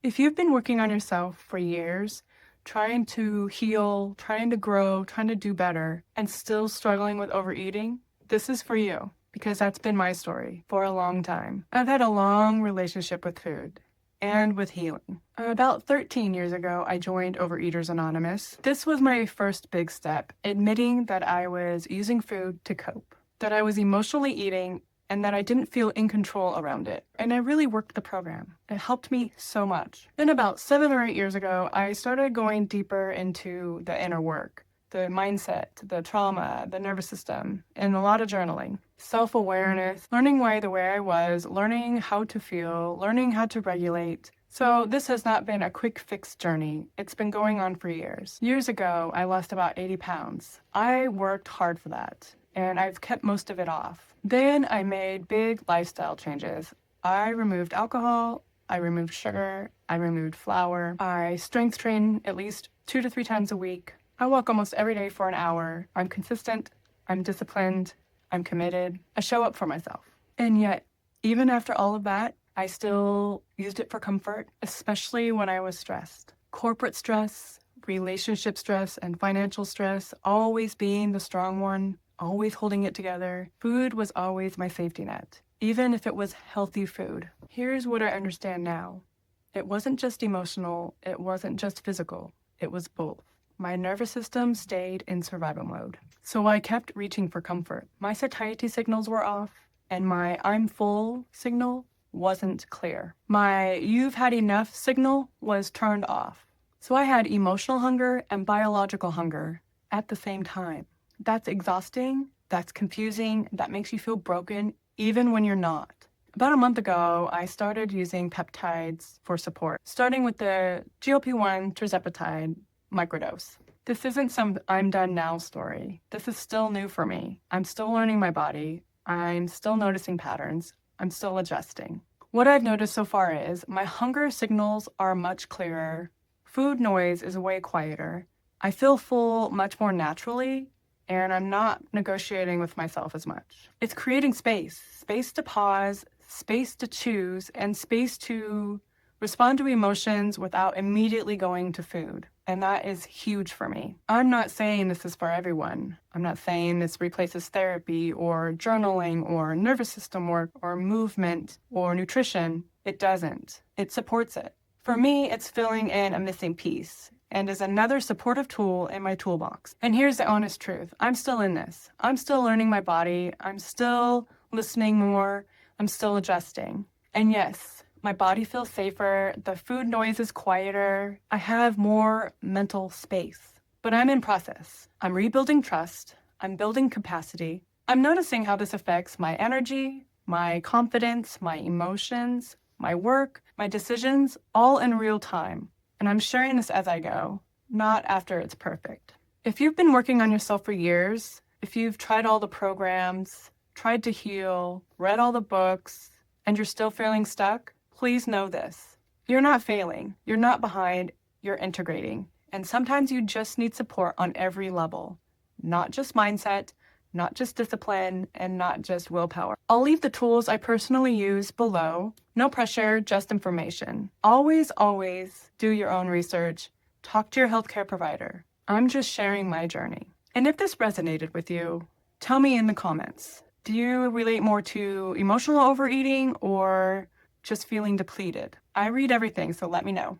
If you've been working on yourself for years, trying to heal, trying to grow, trying to do better, and still struggling with overeating, this is for you because that's been my story for a long time. I've had a long relationship with food and with healing. About 13 years ago, I joined Overeaters Anonymous. This was my first big step, admitting that I was using food to cope, that I was emotionally eating, and that I didn't feel in control around it. And I really worked the program. It helped me so much. Then about 7 or 8 years ago, I started going deeper into the inner work, the mindset, the trauma, the nervous system, and a lot of journaling. Self-awareness, learning why the way I was, learning how to feel, learning how to regulate. So this has not been a quick fix journey. It's been going on for years. Years ago, I lost about 80 pounds. I worked hard for that, and I've kept most of it off. Then I made big lifestyle changes. I removed alcohol, I removed sugar, I removed flour. I strength train at least 2 to 3 times a week. I walk almost every day for an hour. I'm consistent, I'm disciplined, I'm committed. I show up for myself. And yet, even after all of that, I still used it for comfort, especially when I was stressed. Corporate stress, relationship stress, and financial stress, always being the strong one, always holding it together. Food was always my safety net, even if it was healthy food. Here's what I understand now. It wasn't just emotional, it wasn't just physical, it was both. My nervous system stayed in survival mode, so I kept reaching for comfort. My satiety signals were off, and my I'm full signal wasn't clear. My you've had enough signal was turned off. So I had emotional hunger and biological hunger at the same time. That's exhausting, that's confusing, that makes you feel broken, even when you're not. About a month ago, I started using peptides for support, starting with the GLP-1 tirzepatide microdose. This isn't some I'm done now story. This is still new for me. I'm still learning my body. I'm still noticing patterns. I'm still adjusting. What I've noticed so far is my hunger signals are much clearer. Food noise is way quieter. I feel full much more naturally, and I'm not negotiating with myself as much. It's creating space to pause, space to choose, and space to respond to emotions without immediately going to food. And that is huge for me. I'm not saying this is for everyone. I'm not saying this replaces therapy or journaling or nervous system work or movement or nutrition. It doesn't. It supports it. For me, it's filling in a missing piece and is another supportive tool in my toolbox. And here's the honest truth. I'm still in this. I'm still learning my body. I'm still listening more. I'm still adjusting. And yes, my body feels safer. The food noise is quieter. I have more mental space. But I'm in process. I'm rebuilding trust. I'm building capacity. I'm noticing how this affects my energy, my confidence, my emotions, my work, my decisions, all in real time. And I'm sharing this as I go, not after it's perfect. If you've been working on yourself for years, if you've tried all the programs, tried to heal, read all the books, and you're still feeling stuck, please know this. You're not failing. You're not behind. You're integrating. And sometimes you just need support on every level, not just mindset, not just discipline, and not just willpower. I'll leave the tools I personally use below. No pressure, just information. Always, always do your own research. Talk to your healthcare provider. I'm just sharing my journey. And if this resonated with you, tell me in the comments. Do you relate more to emotional overeating or just feeling depleted? I read everything, so let me know.